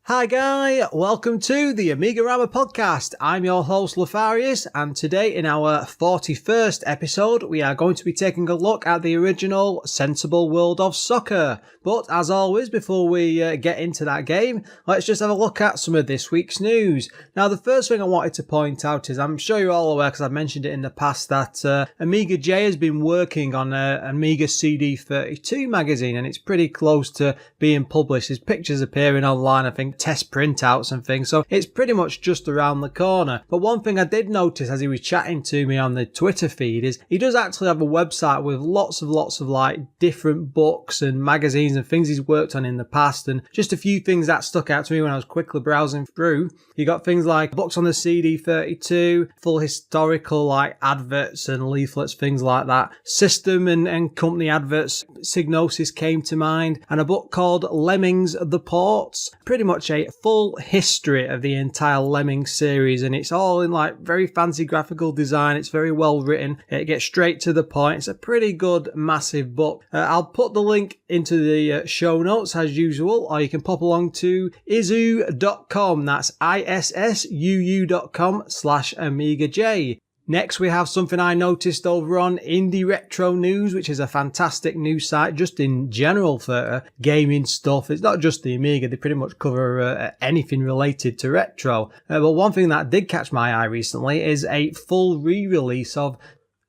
Hi Guy, welcome to the AMIGArama podcast. I'm your host Lorfarius, and today in our 41st episode we are going to be taking a look at the original sensible world of soccer. But as always, before we get into that game, let's just have a look at some of this week's news. Now the first thing I wanted to point out is, I'm sure you're all aware because I've mentioned it in the past, that AMIGA has been working on an Amiga CD32 magazine, and it's pretty close to being published. There's pictures appearing online, I think test printouts and things, so it's pretty much just around the corner. But one thing I did notice as he was chatting to me on the Twitter feed is he does actually have a website with lots of like different books and magazines and things he's worked on in the past, and just a few things that stuck out to me when I was quickly browsing through. You got things like books on the CD32, full historical like adverts and leaflets, things like that, system and company adverts. Psygnosis came to mind, and a book called Lemmings the Ports, pretty much a full history of the entire Lemmings series, and it's all in like very fancy graphical design. It's very well written, it gets straight to the point. It's a pretty good massive book. I'll put the link into the show notes as usual, or you can pop along to issuu.com, that's issuu.com/AmigaJ. Next, we have something I noticed over on Indie Retro News, which is a fantastic news site just in general for gaming stuff. It's not just the Amiga, they pretty much cover anything related to retro. But one thing that did catch my eye recently is a full re-release of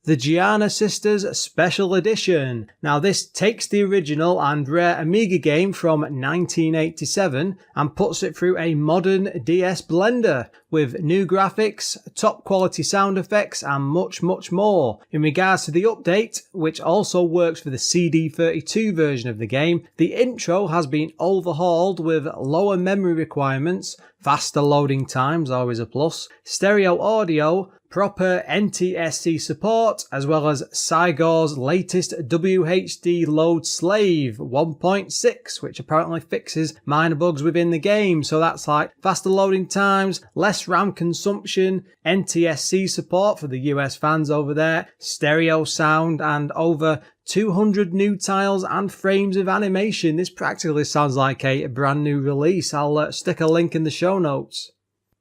the Gianna Sisters Special Edition. Now this takes the original and rare Amiga game from 1987 and puts it through a modern DS blender with new graphics, top quality sound effects and much more. In regards to the update, which also works for the CD32 version of the game, the intro has been overhauled with lower memory requirements, faster loading times, always a plus, stereo audio, proper NTSC support, as well as Cygor's latest WHD Load Slave 1.6, which apparently fixes minor bugs within the game. So that's like faster loading times, less RAM consumption, NTSC support for the US fans over there, stereo sound, and over 200 new tiles and frames of animation. This practically sounds like a brand new release. I'll stick a link in the show notes.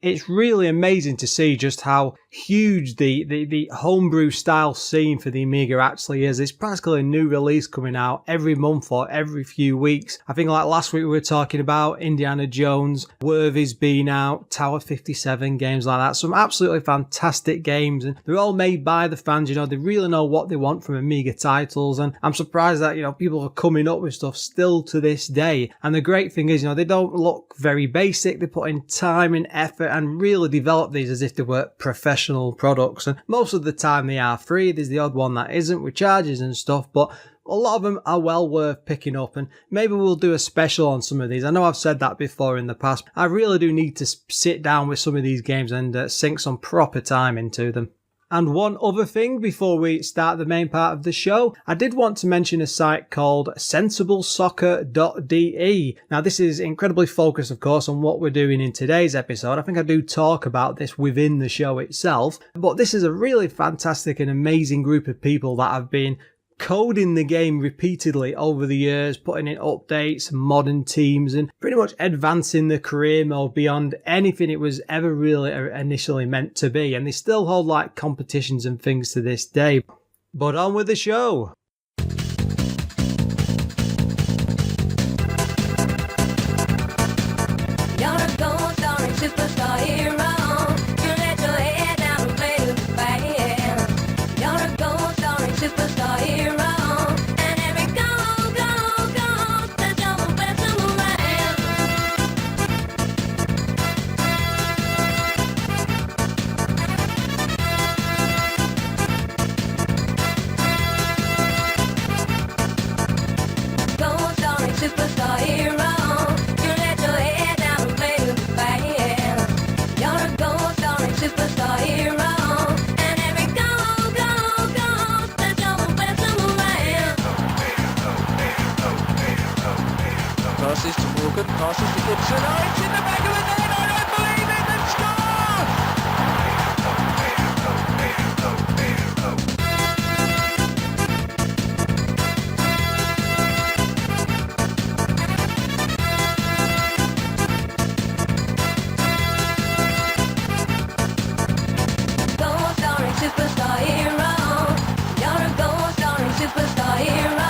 It's really amazing to see just how huge the homebrew style scene for the Amiga actually is. It's practically a new release coming out every month or every few weeks. I think like last week we were talking about Indiana Jones, Worthy's been out, Tower 57, games like that. Some absolutely fantastic games, and they're all made by the fans. You know, they really know what they want from Amiga titles, and I'm surprised that, you know, people are coming up with stuff still to this day. And the great thing is, you know, they don't look very basic. They put in time and effort and really develop these as if they were professional products, and most of the time they are free. There's the odd one that isn't with charges and stuff, but a lot of them are well worth picking up, and maybe we'll do a special on some of these. I know I've said that before in the past. I really do need to sit down with some of these games and sink some proper time into them. And one other thing before we start the main part of the show, I did want to mention a site called sensiblesoccer.de. Now this is incredibly focused, of course, on what we're doing in today's episode. I think I do talk about this within the show itself, but this is a really fantastic and amazing group of people that have been coding the game repeatedly over the years, putting in updates, modern teams, and pretty much advancing the career mode beyond anything it was ever really initially meant to be. And they still hold like competitions and things to this day. But on with the show. You're a gold starring superstar hero. You let your head down and play with the band. You're a gold starring superstar hero. And every goal, the double best of around. passes to Goodson. Oh, it's in the back of the net. I don't believe it. They've scored. Gold starring superstar hero. You're a gold starring superstar hero.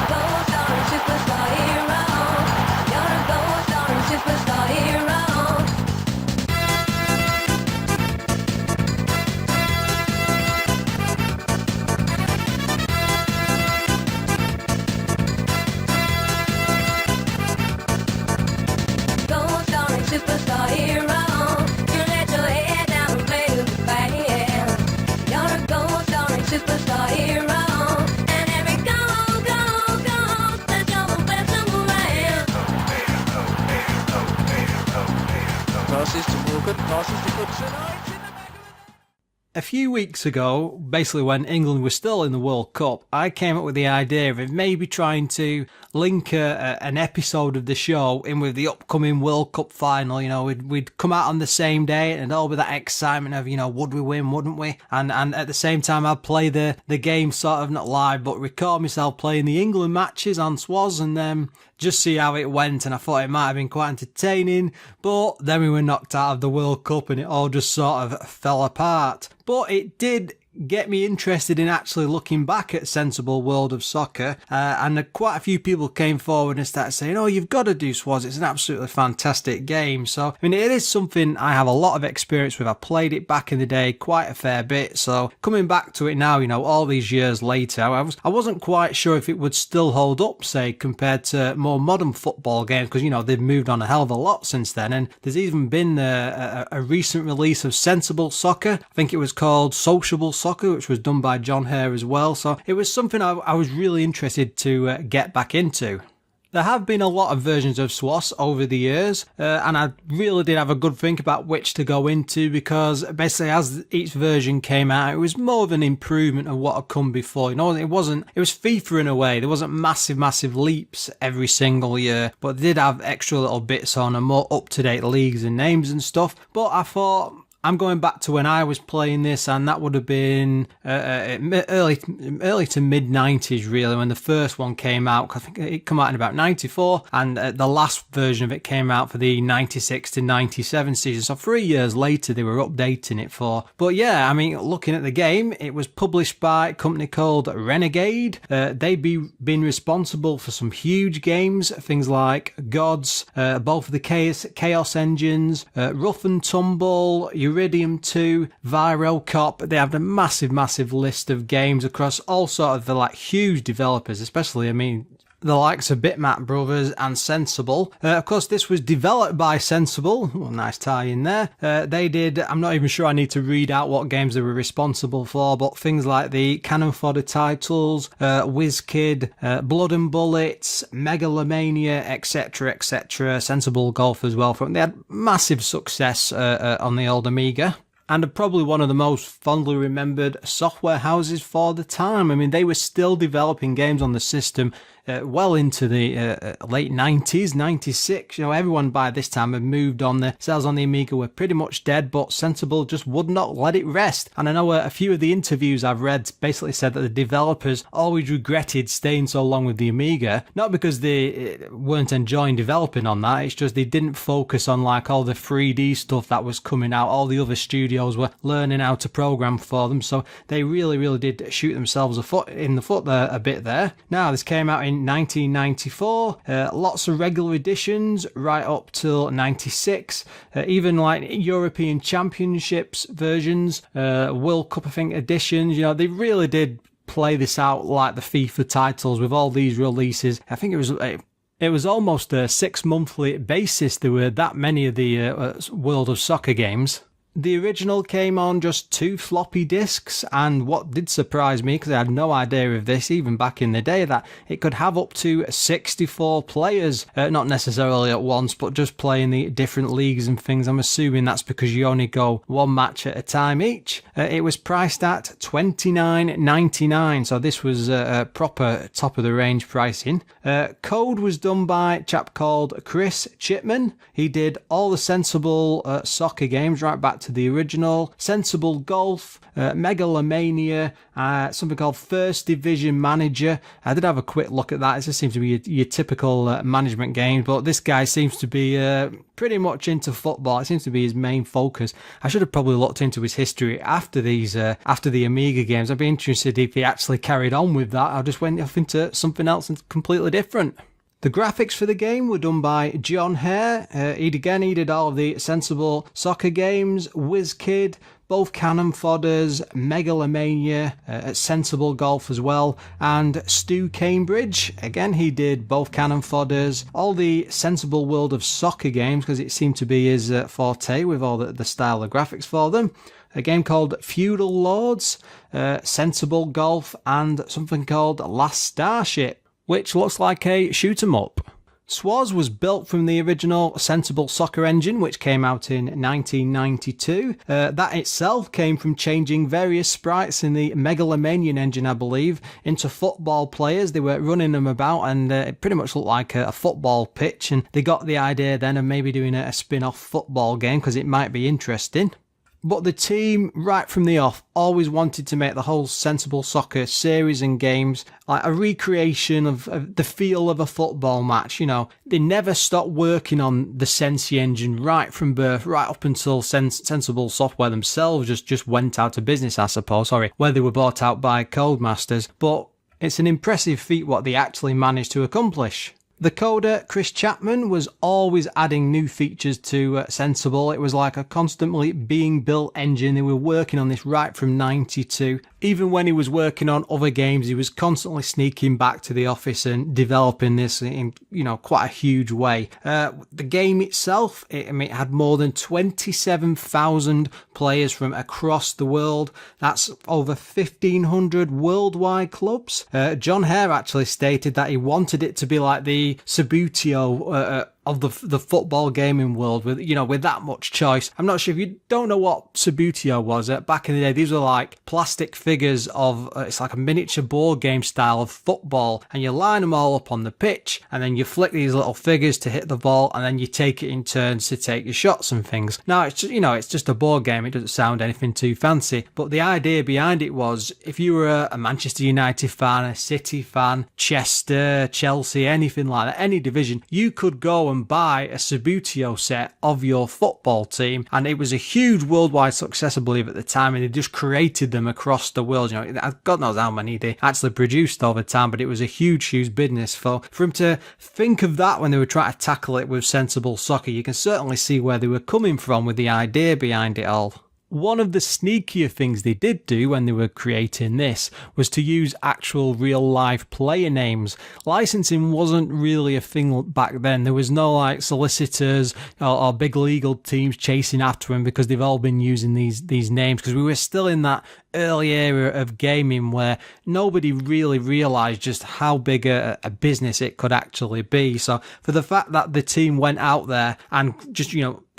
Gold starring superstar hero. You're a gold starring superstar hero. Gold starring superstar hero. You let your head down and play with the band. You're a gold starring superstar hero. And every goal, the double whistle man. Passes to Morgan. Passes to Goodson. Oh, it's in the back of the net. A few weeks ago, basically when England was still in the World Cup, I came up with the idea of maybe trying to link an episode of the show in with the upcoming World Cup final. You know, we'd come out on the same day and all with that excitement of, you know, would we win, wouldn't we? And at the same time, I'd play the game sort of not live, but record myself playing the England matches on s.w.o.s and just see how it went. And I thought it might have been quite entertaining, but then we were knocked out of the World Cup and it all just sort of fell apart. But it did get me interested in actually looking back at Sensible World of Soccer, and quite a few people came forward and started saying, oh, you've got to do s.w.o.s, it's an absolutely fantastic game. So, I mean, it is something I have a lot of experience with. I played it back in the day quite a fair bit, so coming back to it now, you know, all these years later, I wasn't quite sure if it would still hold up, say, compared to more modern football games, because, you know, they've moved on a hell of a lot since then, and there's even been a recent release of Sensible Soccer. I think it was called Sociable Soccer, which was done by John Hare as well. So it was something I was really interested to get back into. There have been a lot of versions of s.w.o.s over the years, and I really did have a good think about which to go into, because basically as each version came out, it was more of an improvement of what had come before. You know, it was FIFA in a way. There wasn't massive leaps every single year, but they did have extra little bits on and more up-to-date leagues and names and stuff. But I thought, I'm going back to when I was playing this, and that would have been early to mid 90s, really, when the first one came out. I think it came out in about 94, and the last version of it came out for the 96 to 97 season. So 3 years later, they were updating it for. But yeah, I mean, looking at the game, it was published by a company called Renegade. They'd been responsible for some huge games, things like Gods, both of the Chaos engines, Rough and Tumble, Iridium 2, Viro Cop. They have a massive list of games across all sort of the like huge developers, especially, I mean, the likes of Bitmap Brothers and Sensible. Of course, this was developed by Sensible. Well, nice tie in there. They did, I'm not even sure I need to read out what games they were responsible for, but things like the Cannon Fodder titles, WizKid, Blood and Bullets, Megalomania, etc. Sensible Golf as well. They had massive success on the old Amiga, and are probably one of the most fondly remembered software houses for the time. I mean, they were still developing games on the system well into the late 90s, 96. You know, everyone by this time had moved on. The sales on the Amiga were pretty much dead, but Sensible just would not let it rest. And I know a few of the interviews I've read basically said that the developers always regretted staying so long with the Amiga, not because they weren't enjoying developing on that, it's just they didn't focus on like all the 3D stuff that was coming out. All the other studios were learning how to program for them, so they really did shoot themselves in the foot there a bit there. Now, this came out in 1994, lots of regular editions right up till 96, even like European Championships versions, World Cup, I think, editions. You know, they really did play this out like the FIFA titles with all these releases. I think it was almost a 6 monthly basis. There were that many of the World of Soccer games. The original came on just 2 floppy disks, and what did surprise me, because I had no idea of this even back in the day, that it could have up to 64 players, not necessarily at once, but just playing the different leagues and things. I'm assuming that's because you only go 1 match at a time each. It was priced at $29.99, so this was a proper top of the range pricing. Code was done by a chap called Chris Chipman. He did all the Sensible soccer games right back to the original, Sensible Golf, Megalomania, something called First Division Manager. I did have a quick look at that. It just seems to be your typical management game, but this guy seems to be pretty much into football. It seems to be his main focus. I should have probably looked into his history after these, after the Amiga games. I'd be interested if he actually carried on with that. I just went off into something else and completely different. The graphics for the game were done by John Hare. He did all of the Sensible soccer games, WizKid, both Cannon Fodders, Megalomania, Sensible Golf as well, and Stu Cambridge. Again, he did both Cannon Fodders, all the Sensible World of Soccer games, because it seemed to be his forte with all the style of graphics for them. A game called Feudal Lords, Sensible Golf, and something called Last Starship, which looks like a shoot 'em up. s.w.o.s was built from the original Sensible Soccer engine, which came out in 1992. That itself came from changing various sprites in the Megalomanian engine, I believe, into football players. They were running them about, and it pretty much looked like a football pitch, and they got the idea then of maybe doing a spin-off football game because it might be interesting. But the team, right from the off, always wanted to make the whole Sensible Soccer series and games like a recreation of the feel of a football match. You know, they never stopped working on the Sensi engine right from birth, right up until Sensible Software themselves just went out of business, I suppose. Where they were bought out by Codemasters. But it's an impressive feat what they actually managed to accomplish. The coder, Chris Chapman, was always adding new features to Sensible. It was like a constantly being built engine. They were working on this right from 92. Even when he was working on other games, he was constantly sneaking back to the office and developing this in, quite a huge way. The game itself, it had more than 27,000 players from across the world. That's over 1,500 worldwide clubs. John Hare actually stated that he wanted it to be like the s.w.o.s of the football gaming world with that much choice. I'm not sure if you don't know what s.w.o.s was. Back in the day, these were like plastic figures of, it's like a miniature board game style of football, and you line them all up on the pitch, and then you flick these little figures to hit the ball, and then you take it in turns to take your shots and things. Now, it's just, it's just a board game. It doesn't sound anything too fancy, but the idea behind it was if you were a Manchester United fan, a City fan, Chester, Chelsea, anything like that, any division, you could go and buy a s.w.o.s set of your football team, and it was a huge worldwide success, I believe, at the time, and they just created them across the world. God knows how many they actually produced over time, but it was a huge business for them to think of that when they were trying to tackle it with Sensible Soccer. You can certainly see where they were coming from with the idea behind it all. One of the sneakier things they did do when they were creating this was to use actual real life player names. Licensing wasn't really a thing back then. There was no like solicitors or big legal teams chasing after them because they've all been using these names, because we were still in that early era of gaming where nobody really realized just how big a business it could actually be. So for the fact that the team went out there and just,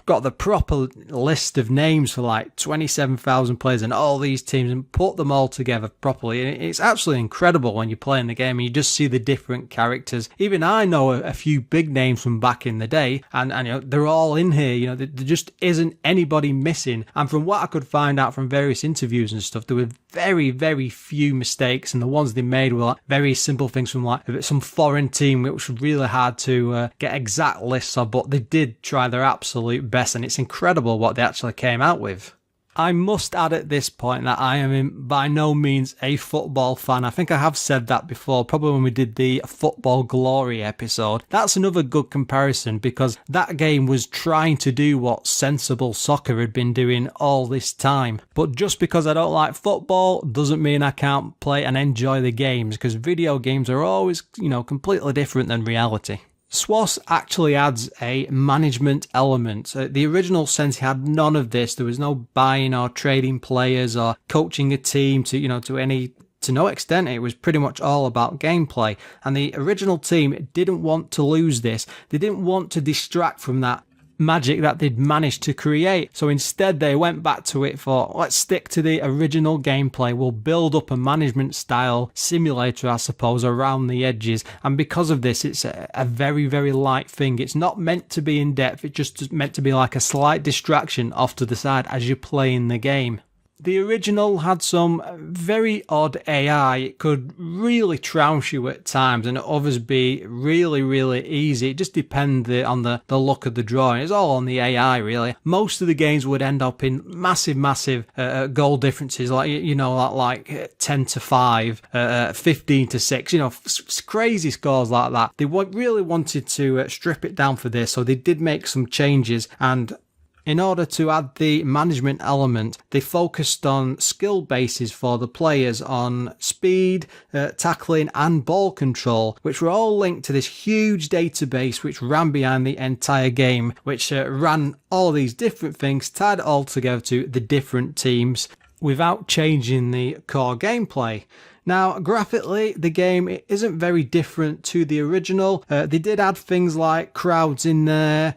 got the proper list of names for like 27,000 players and all these teams and put them all together properly. And it's absolutely incredible when you're playing the game and you just see the different characters. Even I know a few big names from back in the day, and they're all in here. There just isn't anybody missing. And from what I could find out from various interviews and stuff, there were very, very few mistakes, and the ones they made were like very simple things from like some foreign team, which was really hard to get exact lists of, but they did try their absolute best, and it's incredible what they actually came out with. I must add at this point that I am by no means a football fan. I think I have said that before, probably when we did the Football Glory episode. That's another good comparison, because that game was trying to do what Sensible Soccer had been doing all this time. But just because I don't like football doesn't mean I can't play and enjoy the games, because video games are always, completely different than reality. s.w.o.s actually adds a management element. The original sense had none of this. There was no buying or trading players or coaching a team to no extent. It was pretty much all about gameplay. And the original team didn't want to lose this. They didn't want to distract from that magic that they'd managed to create. So instead they went back to it for, let's stick to the original gameplay. We'll build up a management style simulator, I suppose, around the edges. And because of this, it's a very, very light thing. It's not meant to be in depth. It's just meant to be like a slight distraction off to the side as you're playing the game. The original had some very odd AI. It could really trounce you at times, and at others be really, really easy. It just depended on the look of the drawing. It's all on the AI, really. Most of the games would end up in massive goal differences, like 10 to 5, 15 to 6, crazy scores like that. They really wanted to strip it down for this, so they did make some changes. And in order to add the management element, they focused on skill bases for the players on speed, tackling and ball control, which were all linked to this huge database which ran behind the entire game, which ran all these different things, tied it all together to the different teams without changing the core gameplay. Now, graphically, the game isn't very different to the original. They did add things like crowds in there,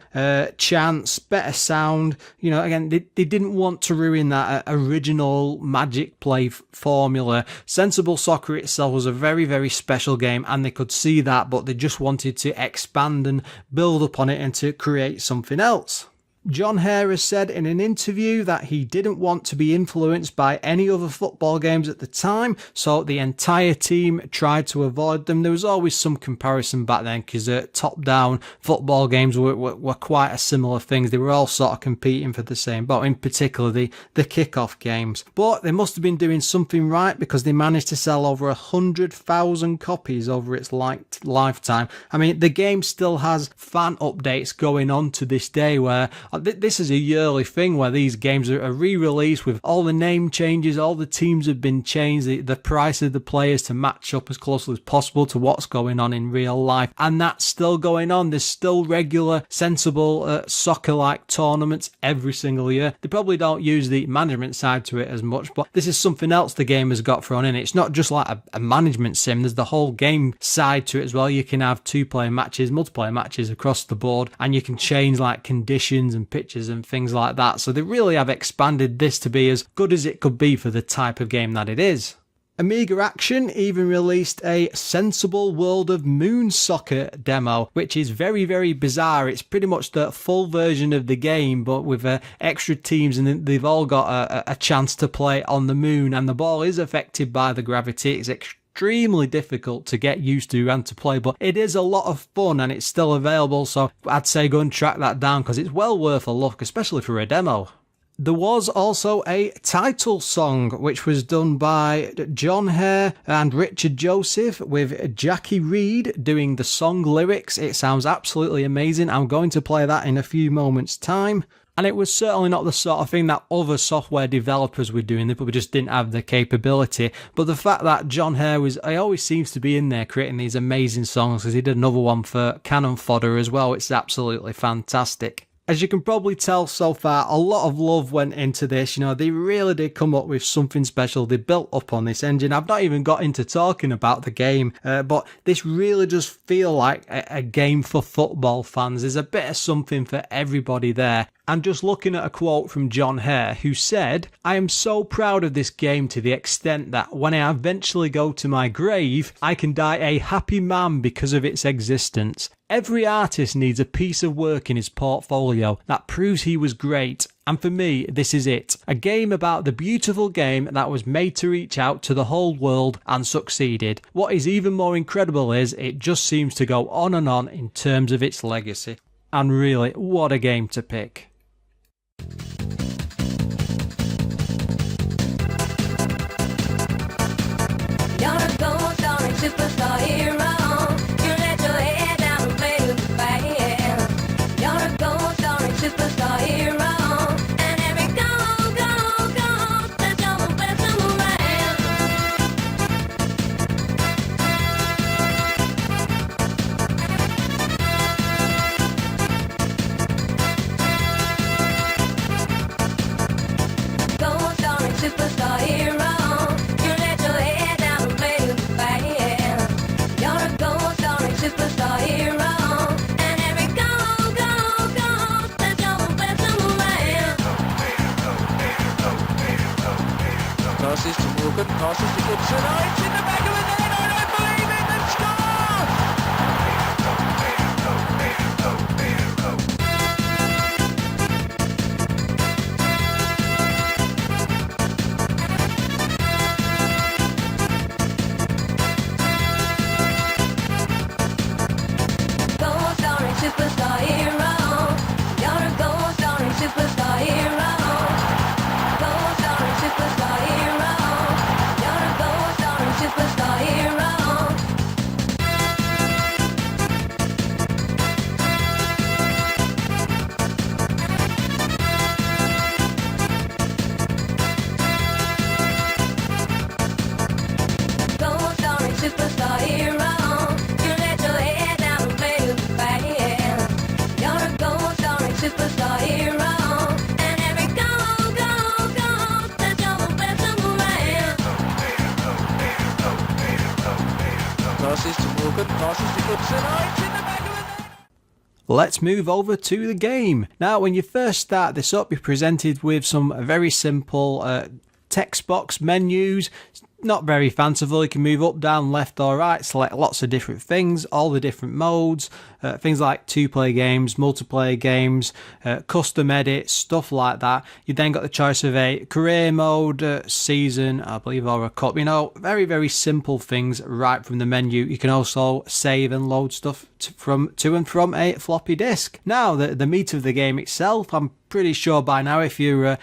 chants, better sound. Again, they didn't want to ruin that original Magic Play formula. Sensible Soccer itself was a very, very special game, and they could see that, but they just wanted to expand and build upon it and to create something else. John Hare has said in an interview that he didn't want to be influenced by any other football games at the time, so the entire team tried to avoid them. There was always some comparison back then because top-down football games were quite a similar thing. They were all sort of competing for the same, but in particular the kick-off games. But they must have been doing something right because they managed to sell over 100,000 copies over its lifetime. I mean, the game still has fan updates going on to this day where this is a yearly thing where these games are re-released with all the name changes, all the teams have been changed, the price of the players to match up as closely as possible to what's going on in real life. And that's still going on. There's still regular, sensible soccer-like tournaments every single year. They probably don't use the management side to it as much, but this is something else the game has got thrown in. It's not just like a management sim. There's the whole game side to it as well. You can have two-player matches, multiplayer matches across the board, and you can change like conditions and pitches and things like that. So they really have expanded this to be as good as it could be for the type of game that it is. Amiga Action even released a Sensible World of Moon Soccer demo, which is very, very bizarre. It's pretty much the full version of the game, but with extra teams, and they've all got a chance to play on the moon, and the ball is affected by the gravity. It's extremely difficult to get used to and to play, but it is a lot of fun and it's still available, so I'd say go and track that down because it's well worth a look, especially for a demo. There was also a title song which was done by John Hare and Richard Joseph with Jackie Reed doing the song lyrics. It sounds absolutely amazing. I'm going to play that in a few moments' time. And it was certainly not the sort of thing that other software developers were doing. They probably just didn't have the capability. But the fact that John Hare he always seems to be in there creating these amazing songs, because he did another one for Cannon Fodder as well. It's absolutely fantastic. As you can probably tell so far, a lot of love went into this. They really did come up with something special. They built up on this engine. I've not even got into talking about the game, but this really does feel like a game for football fans. There's a bit of something for everybody there. And just looking at a quote from John Hare, who said, "I am so proud of this game to the extent that when I eventually go to my grave, I can die a happy man because of its existence. Every artist needs a piece of work in his portfolio that proves he was great. And for me, this is it. A game about the beautiful game that was made to reach out to the whole world and succeeded. What is even more incredible is it just seems to go on and on in terms of its legacy." And really, what a game to pick. You're a gold star and superstar hero. You let your head down and play with the band. You're a gold star and superstar hero. And every goal, that's all the best around. Passes to Goodson. Oh, it's in the back of the net. I don't believe it. They've scored. Gold starring superstar hero. You're a gold starring superstar hero. Gold starring superstar hero. You're a gold starring superstar hero. Gold starring superstar hero. You let your head down and play with the band. You're a gold starring superstar hero. And every goal, that double best around. Passes to Morgan. Passes to Goodson. Oh, it's in the back of the net. Let's move over to the game. Now, when you first start this up, you're presented with some very simple text box menus. Not very fanciful. You can move up, down, left or right, select lots of different things, all the different modes, things like 2-player games, multiplayer games, custom edits, stuff like that. You then got the choice of a career mode, season, I believe, or a cup. Very, very simple things right from the menu. You can also save and load stuff to and from a floppy disk. Now, the meat of the game itself, I'm pretty sure by now, if you're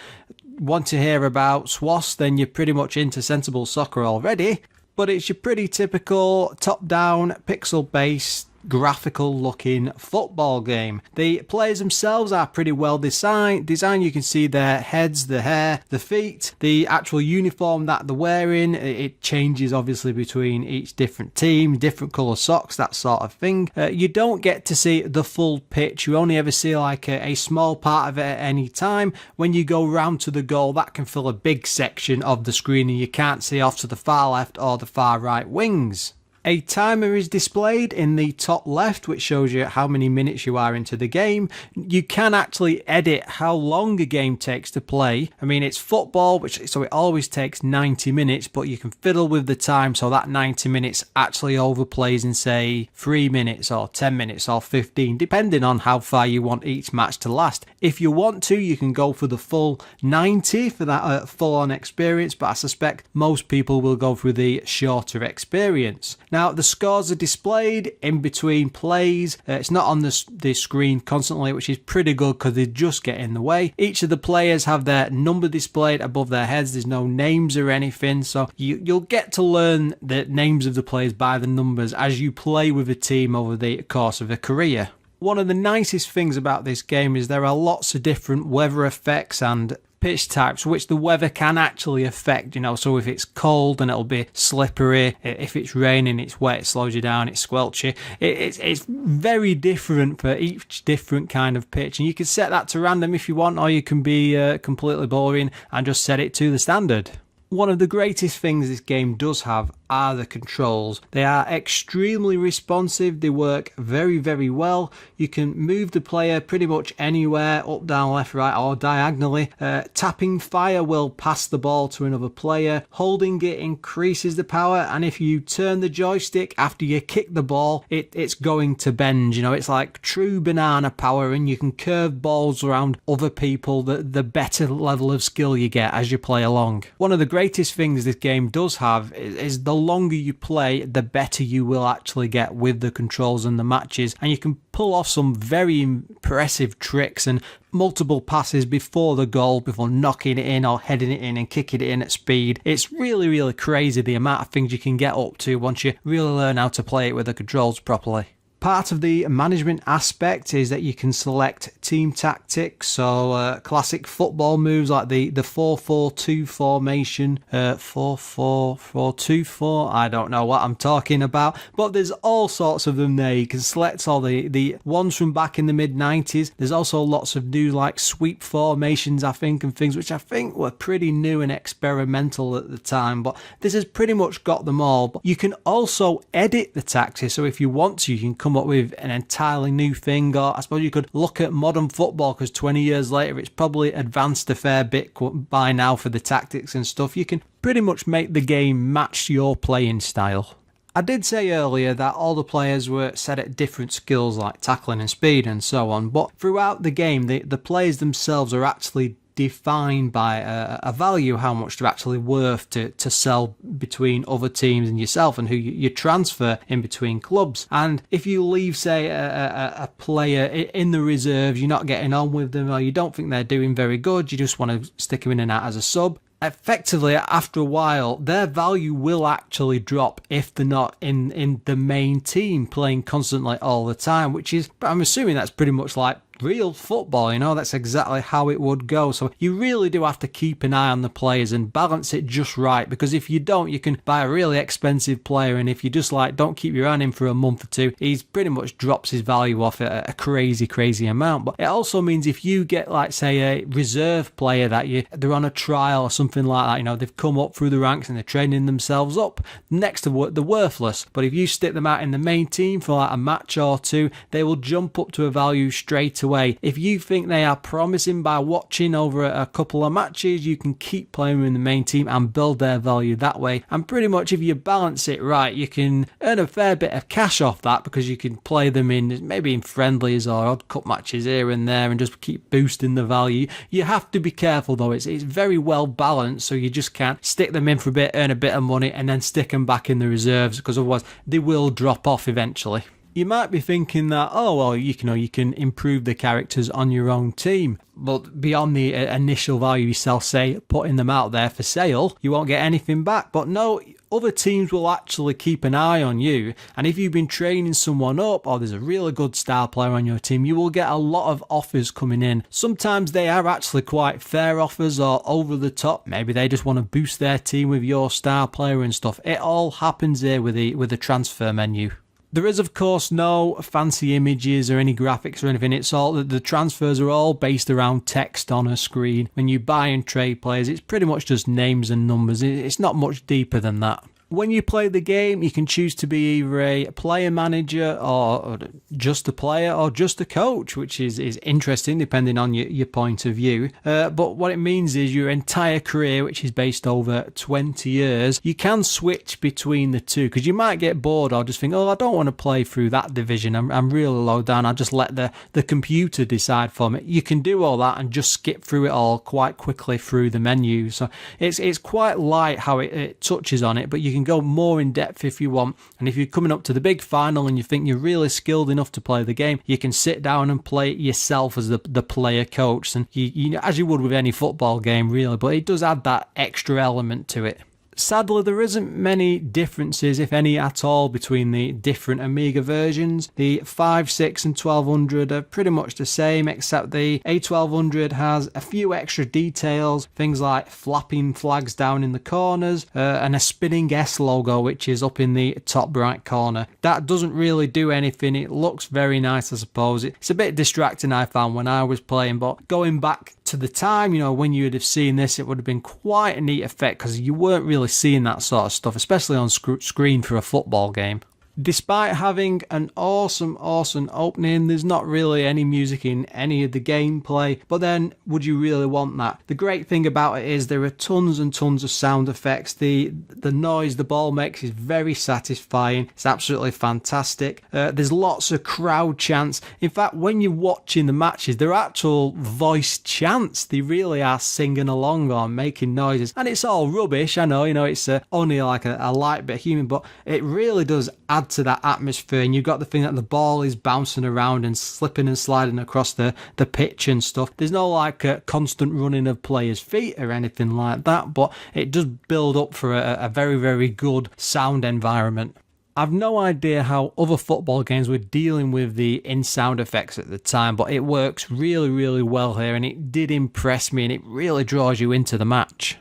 want to hear about s.w.o.s, then you're pretty much into sensible soccer already. But it's your pretty typical top-down, pixel-based, graphical-looking football game. The players themselves are pretty well designed. You can see their heads, the hair, the feet, the actual uniform that they're wearing. It changes obviously between each different team, different colour socks, that sort of thing. You don't get to see the full pitch. You only ever see like a small part of it at any time. When you go round to the goal, that can fill a big section of the screen and you can't see off to the far left or the far right wings. A timer is displayed in the top left, which shows you how many minutes you are into the game. You can actually edit how long a game takes to play. I mean, it's football, so it always takes 90 minutes, but you can fiddle with the time so that 90 minutes actually overplays in, say, 3 minutes or 10 minutes or 15, depending on how far you want each match to last. If you want to, you can go for the full 90 for that full-on experience, but I suspect most people will go through the shorter experience. Now, the scores are displayed in between plays. It's not on the screen constantly, which is pretty good because they just get in the way. Each of the players have their number displayed above their heads. There's no names or anything, so you'll get to learn the names of the players by the numbers as you play with a team over the course of a career. One of the nicest things about this game is there are lots of different weather effects and pitch types which the weather can actually affect, so if it's cold then it'll be slippery, if it's raining it's wet, it slows you down, it's squelchy. It's very different for each different kind of pitch, and you can set that to random if you want, or you can be completely boring and just set it to the standard. One of the greatest things this game does have are the controls. They are extremely responsive. They work very, very well. You can move the player pretty much anywhere, up, down, left, right, or diagonally. Tapping fire will pass the ball to another player. Holding it increases the power, and if you turn the joystick after you kick the ball, it's going to bend. It's like true banana power, and you can curve balls around other people. The better level of skill you get as you play along. One of the greatest things this game does have is the longer you play, the better you will actually get with the controls and the matches, and you can pull off some very impressive tricks and multiple passes before the goal, before knocking it in or heading it in and kicking it in at speed. It's really, really crazy the amount of things you can get up to once you really learn how to play it with the controls properly. Part of the management aspect is that you can select team tactics, so classic football moves like the 4-4-2 formation, 4-4-4-2-4, I don't know what I'm talking about, but there's all sorts of them there. You can select all the ones from back in the mid-90s. There's also lots of new like sweep formations, I think, and things which I think were pretty new and experimental at the time, but this has pretty much got them all. But you can also edit the tactics, so if you want to, you can come come up with an entirely new thing, or I suppose you could look at modern football, because 20 years later it's probably advanced a fair bit by now for the tactics and stuff. You can pretty much make the game match your playing style. I did say earlier that all the players were set at different skills like tackling and speed and so on, but throughout the game the players themselves are actually defined by a value, how much they're actually worth to sell between other teams and yourself, and who you transfer in between clubs. And if you leave, say, a player in the reserves, you're not getting on with them, or you don't think they're doing very good, you just want to stick them in and out as a sub, effectively, after a while, their value will actually drop if they're not in the main team playing constantly all the time, which is, I'm assuming that's pretty much like real football, that's exactly how it would go. So you really do have to keep an eye on the players and balance it just right, because if you don't, you can buy a really expensive player, and if you just don't keep your eye on him for a month or two, he's pretty much drops his value off at a crazy amount. But it also means if you get, say, a reserve player that they're on a trial or something like that, they've come up through the ranks and they're training themselves up, next to they're worthless. But if you stick them out in the main team for a match or two, they will jump up to a value straight away. If you think they are promising by watching over a couple of matches, you can keep playing them in the main team and build their value that way. And pretty much if you balance it right, you can earn a fair bit of cash off that, because you can play them maybe in friendlies or odd cup matches here and there and just keep boosting the value. You have to be careful though, it's very well balanced, so you just can't stick them in for a bit, earn a bit of money, and then stick them back in the reserves, because otherwise they will drop off eventually. You might be thinking that, you can improve the characters on your own team, but beyond the initial value yourself, say, putting them out there for sale, you won't get anything back. But no, other teams will actually keep an eye on you, and if you've been training someone up, or there's a really good star player on your team, you will get a lot of offers coming in. Sometimes they are actually quite fair offers or over the top. Maybe they just want to boost their team with your star player and stuff. It all happens here with the transfer menu. There is, of course, no fancy images or any graphics or anything. It's all the transfers are all based around text on a screen. When you buy and trade players, it's pretty much just names and numbers. It's not much deeper than that. When you play the game, you can choose to be either a player manager or just a player or just a coach, which is interesting depending on your point of view. But what it means is your entire career, which is based over 20 years, you can switch between the two, because you might get bored or just think, I don't want to play through that division. I'm really low down. I'll just let the computer decide for me. You can do all that and just skip through it all quite quickly through the menu. So it's quite light how it touches on it, but you can go more in depth if you want. And if you're coming up to the big final and you think you're really skilled enough to play the game, you can sit down and play it yourself as the player coach, and you as you would with any football game really, but it does add that extra element to it. Sadly, there isn't many differences, if any at all, between the different Amiga versions. The 5, 6 and 1200 are pretty much the same, except the A1200 has a few extra details, things like flapping flags down in the corners, and a spinning S logo which is up in the top right corner. That doesn't really do anything. It looks very nice, I suppose. It's a bit distracting, I found, when I was playing, but going back to the time, when you would have seen this, it would have been quite a neat effect, because you weren't really seeing that sort of stuff, especially on screen for a football game. Despite having an awesome opening, there's not really any music in any of the gameplay, but then would you really want that? The great thing about it is there are tons and tons of sound effects. The noise the ball makes is very satisfying. It's absolutely fantastic. There's lots of crowd chants. In fact, when you're watching the matches, they're actual voice chants. They really are singing along or making noises, and it's all rubbish. I know, it's only like a light bit of human, but it really does add to that atmosphere. And you've got the thing that the ball is bouncing around and slipping and sliding across the pitch and stuff. There's no constant running of players' feet or anything like that, but it does build up for a very, very good sound environment. I've no idea how other football games were dealing with the in-sound effects at the time, but it works really, really well here, and it did impress me, and it really draws you into the match.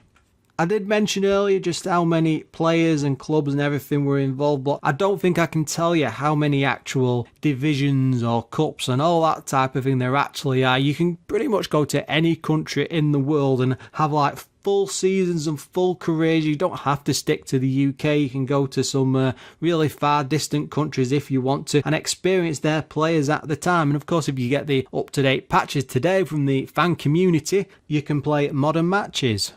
I did mention earlier just how many players and clubs and everything were involved, but I don't think I can tell you how many actual divisions or cups and all that type of thing there actually are. You can pretty much go to any country in the world and have full seasons and full careers. You don't have to stick to the UK. You can go to some really far distant countries if you want to and experience their players at the time. And of course, if you get the up-to-date patches today from the fan community, you can play modern matches.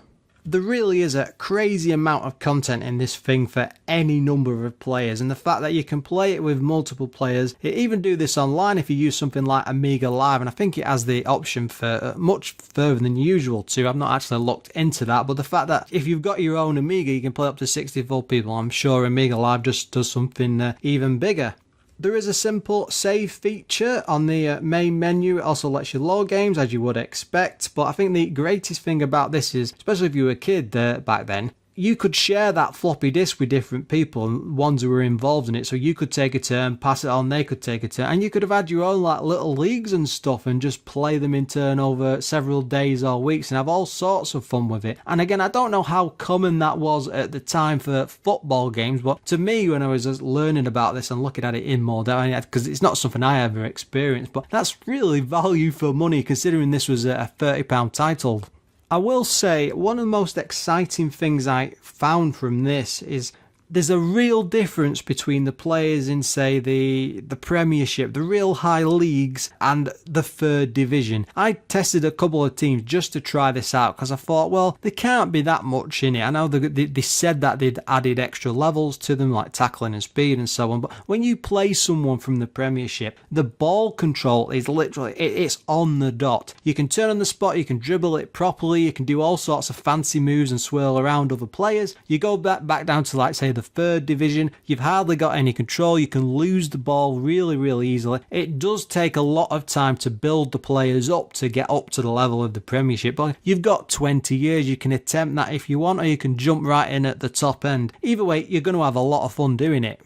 There really is a crazy amount of content in this thing for any number of players, and the fact that you can play it with multiple players, you even do this online if you use something like Amiga Live, and I think it has the option for much further than usual too. I've not actually looked into that, but the fact that if you've got your own Amiga you can play up to 64 people, I'm sure Amiga Live just does something even bigger. There is a simple save feature on the main menu. It also lets you load games as you would expect, but I think the greatest thing about this is, especially if you were a kid back then, you could share that floppy disk with different people, ones who were involved in it. So you could take a turn, pass it on, they could take a turn, and you could have had your own like little leagues and stuff and just play them in turn over several days or weeks and have all sorts of fun with it. And again, I don't know how common that was at the time for football games, but to me, when I was just learning about this and looking at it in more depth, because it's not something I ever experienced, but that's really value for money considering this was a £30 title. I will say one of the most exciting things I found from this is there's a real difference between the players in, say, the Premiership, the real high leagues, and the third division. I tested a couple of teams just to try this out because I thought, well, there can't be that much in it. I know they said that they'd added extra levels to them, like tackling and speed and so on, but when you play someone from the Premiership, the ball control is literally, it's on the dot. You can turn on the spot, you can dribble it properly, you can do all sorts of fancy moves and swirl around other players. You go back down to, like, say, the third division, you've hardly got any control. You can lose the ball really easily. It does take a lot of time to build the players up to get up to the level of the Premiership, but you've got 20 years. You can attempt that if you want, or you can jump right in at the top end. Either way, you're going to have a lot of fun doing it.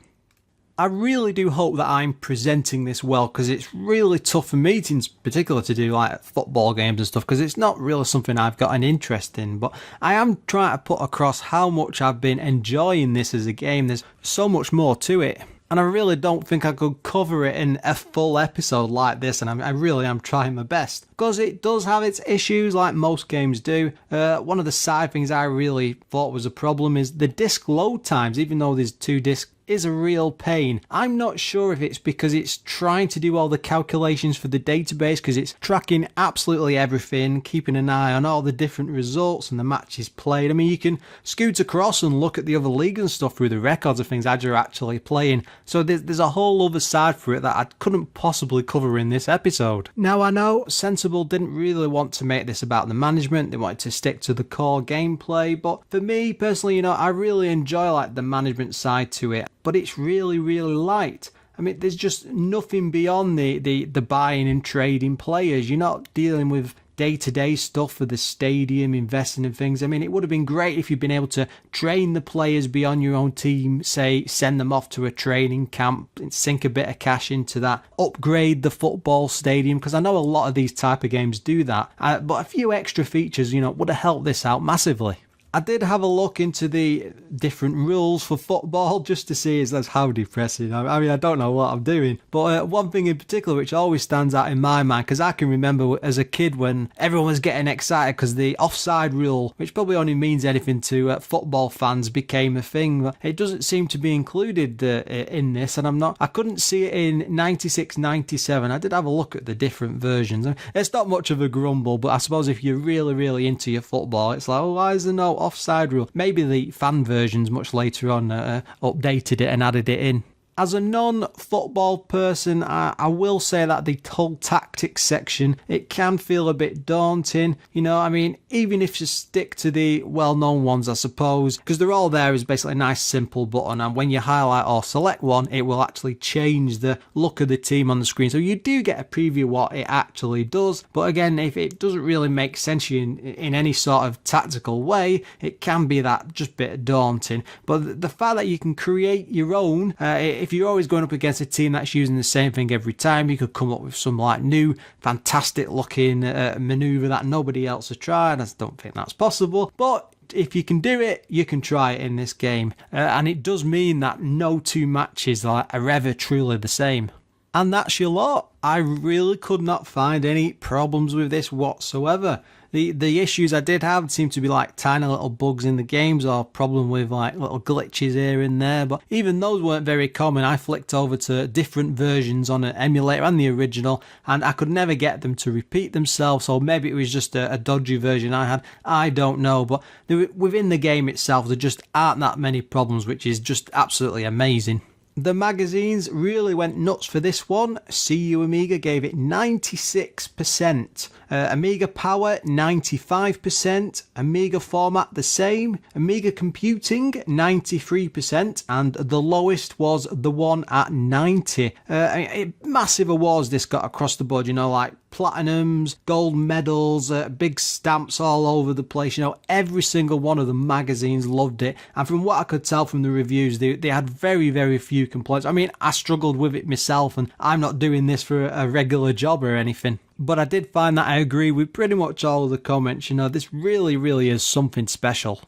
I really do hope that I'm presenting this well, because it's really tough for me in particular to do like football games and stuff, because it's not really something I've got an interest in, but I am trying to put across how much I've been enjoying this as a game. There's so much more to it, and I really don't think I could cover it in a full episode like this, and I really am trying my best, because it does have its issues like most games do. One of the side things I really thought was a problem is the disc load times. Even though there's 2 discs, is a real pain. I'm not sure if it's because it's trying to do all the calculations for the database, because it's tracking absolutely everything, keeping an eye on all the different results and the matches played. I mean, you can scoot across and look at the other leagues and stuff through the records of things as you're actually playing. So there's a whole other side for it that I couldn't possibly cover in this episode. Now, I know Sensible didn't really want to make this about the management. They wanted to stick to the core gameplay, but for me personally, I really enjoy like the management side to it. But it's really light. I mean, there's just nothing beyond the buying and trading players. You're not dealing with day-to-day stuff for the stadium, investing in things. I mean, it would have been great if you'd been able to train the players beyond your own team, say, send them off to a training camp, sink a bit of cash into that, upgrade the football stadium, because I know a lot of these type of games do that. But a few extra features, would have helped this out massively. I did have a look into the different rules for football just to see how depressing. I mean, I don't know what I'm doing. But one thing in particular which always stands out in my mind, because I can remember as a kid when everyone was getting excited because the offside rule, which probably only means anything to football fans, became a thing. But it doesn't seem to be included in this, and I couldn't see it in 96, 97. I did have a look at the different versions. It's not much of a grumble, but I suppose if you're really into your football, it's like, why is there no offside rule? Maybe the fan versions much later on updated it and added it in. As a non-football person, I will say that the whole tactics section, it can feel a bit daunting. I mean, even if you stick to the well-known ones, I suppose, because they're all there as basically a nice simple button, and when you highlight or select one, it will actually change the look of the team on the screen. So you do get a preview of what it actually does, but again, if it doesn't really make sense to you in any sort of tactical way, it can be that just bit daunting. But the fact that you can create your own, if you're always going up against a team that's using the same thing every time, you could come up with some like new fantastic looking maneuver that nobody else has tried. I don't think that's possible, but if you can do it, you can try it in this game, and it does mean that no 2 matches are ever truly the same. And that's your lot. I really could not find any problems with this whatsoever. The issues I did have seemed to be like tiny little bugs in the games or problem with like little glitches here and there, but even those weren't very common. I flicked over to different versions on an emulator and the original, and I could never get them to repeat themselves, so maybe it was just a dodgy version I had. I don't know, but within the game itself there just aren't that many problems, which is just absolutely amazing. The magazines really went nuts for this one. CU Amiga gave it 96%. Amiga Power 95%. Amiga Format the same. Amiga Computing 93%. And the lowest was the one at 90. Massive awards this got across the board, like platinums, gold medals, big stamps all over the place. Every single one of the magazines loved it. And from what I could tell from the reviews, they had very, very few complaints. I mean, I struggled with it myself, and I'm not doing this for a regular job or anything. But I did find that I agree with pretty much all of the comments. This really, really is something special.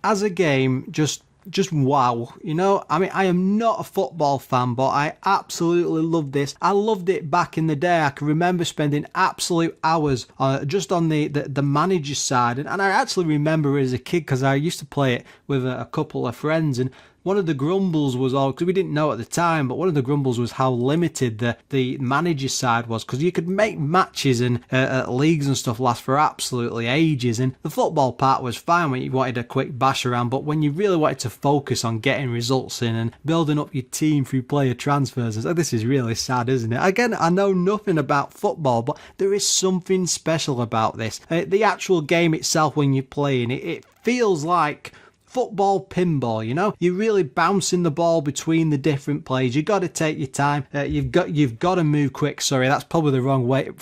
As a game, just wow. I mean, I am not a football fan, but I absolutely loved this. I loved it back in the day. I can remember spending absolute hours just on the manager side, and I actually remember as a kid because I used to play it with a couple of friends, and one of the grumbles was because we didn't know at the time, but one of the grumbles was how limited the manager side was, because you could make matches and leagues and stuff last for absolutely ages, and the football part was fine when you wanted a quick bash around, but when you really wanted to focus on getting results in and building up your team through player transfers, this is really sad, isn't it? Again, I know nothing about football, but there is something special about this. The actual game itself, when you're playing it feels like football pinball. You're really bouncing the ball between the different players. You've got to take your time. You've got to move quick. Sorry, that's probably the wrong way of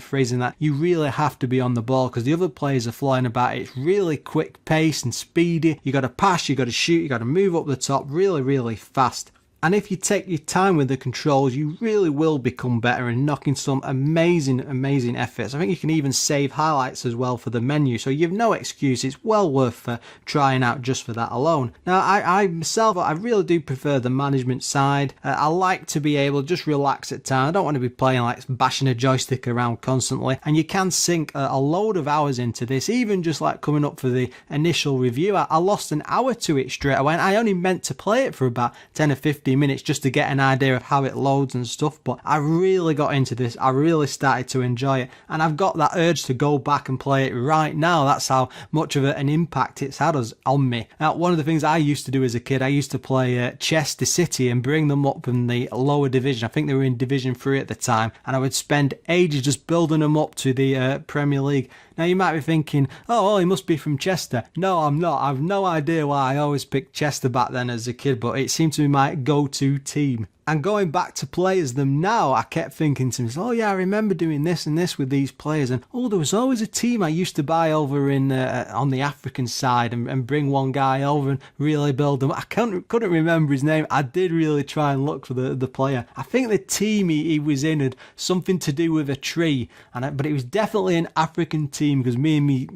phrasing that. You really have to be on the ball because the other players are flying about. It's really quick pace and speedy. You got to pass, you got to shoot, you got to move up the top really, really fast. And if you take your time with the controls, you really will become better and knock in some amazing, amazing efforts. I think you can even save highlights as well for the menu, so you've no excuse. It's well worth trying out just for that alone. Now, I myself, I really do prefer the management side. I like to be able to just relax at time. I don't want to be playing like bashing a joystick around constantly. And you can sink a load of hours into this, even just like coming up for the initial review. I lost an hour to it straight away, and I only meant to play it for about 10 or 15 minutes just to get an idea of how it loads and stuff, but I really got into this. I really started to enjoy it, and I've got that urge to go back and play it right now. That's how much of an impact it's had on me. Now, one of the things I used to do as a kid, I used to play Chester City and bring them up from the lower division. I think they were in Division 3 at the time, and I would spend ages just building them up to the Premier League. Now, you might be thinking, oh, well, he must be from Chester. No, I'm not. I've no idea why I always picked Chester back then as a kid, but it seemed to be my go-to team. And going back to play as them now, I kept thinking to myself, oh yeah, I remember doing this and this with these players. And oh, there was always a team I used to buy over in on the African side and bring one guy over and really build them. I couldn't remember his name. I did really try and look for the player. I think the team he was in had something to do with a tree, but it was definitely an African team because me and me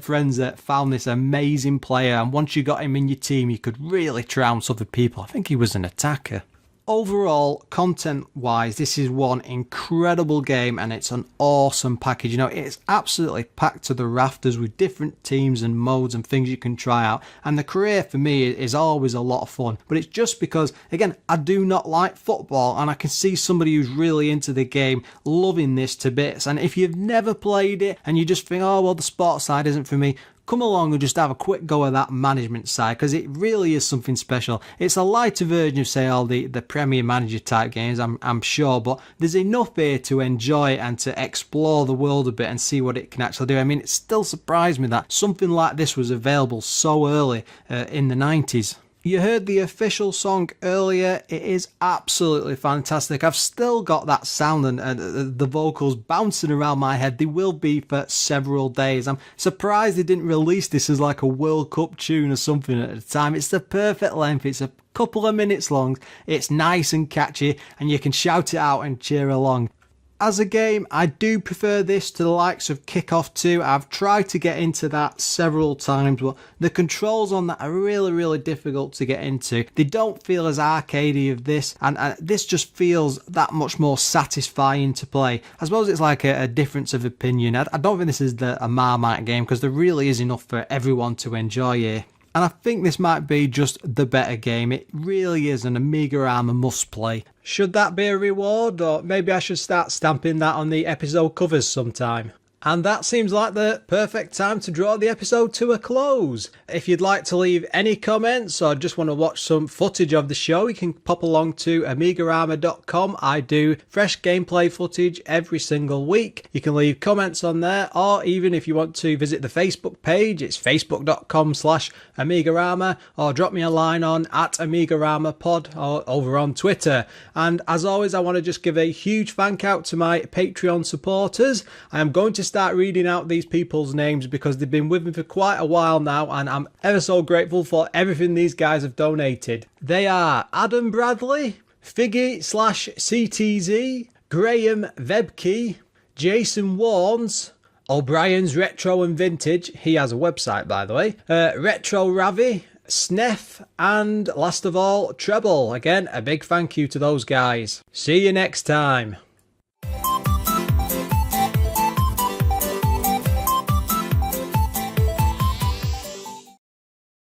friends that found this amazing player, and once you got him in your team, you could really trounce other people. I think he was an attacker. Overall, content-wise, this is one incredible game, and it's an awesome package. It's absolutely packed to the rafters with different teams and modes and things you can try out. And the career for me is always a lot of fun. But it's just because, again, I do not like football, and I can see somebody who's really into the game loving this to bits. And if you've never played it and you just think, oh, well, the sports side isn't for me, come along and just have a quick go at that management side, because it really is something special. It's a lighter version of, say, all the Premier Manager type games, I'm sure, but there's enough here to enjoy and to explore the world a bit and see what it can actually do. I mean, it still surprised me that something like this was available so early in the 90s. You heard the official song earlier. It is absolutely fantastic. I've still got that sound and the vocals bouncing around my head. They will be for several days. I'm surprised they didn't release this as like a World Cup tune or something at the time. It's the perfect length. It's a couple of minutes long. It's nice and catchy, and you can shout it out and cheer along. As a game, I do prefer this to the likes of Kickoff 2. I've tried to get into that several times, but the controls on that are really, really difficult to get into. They don't feel as arcadey of this, and this just feels that much more satisfying to play. I suppose it's like a difference of opinion. I don't think this is a Marmite game, because there really is enough for everyone to enjoy here. And I think this might be just the better game. It really is an AMIGArama must play. Should that be a reward, or maybe I should start stamping that on the episode covers sometime? And that seems like the perfect time to draw the episode to a close. If you'd like to leave any comments or just want to watch some footage of the show, you can pop along to AMIGArama.com. I do fresh gameplay footage every single week. You can leave comments on there, or even if you want to visit the Facebook page, it's facebook.com/AMIGArama, or drop me a line on @AMIGAramaPod or over on Twitter. And as always, I want to just give a huge thank out to my Patreon supporters. I am going to start reading out these people's names because they've been with me for quite a while now, and I'm ever so grateful for everything these guys have donated. They are Adam Bradley, Figgy/CTZ, Graham Vebke, Jason Warnes, O'Brien's Retro and Vintage, he has a website by the way, Retro Ravi, Sneff, and last of all, Treble. Again, a big thank you to those guys. See you next time.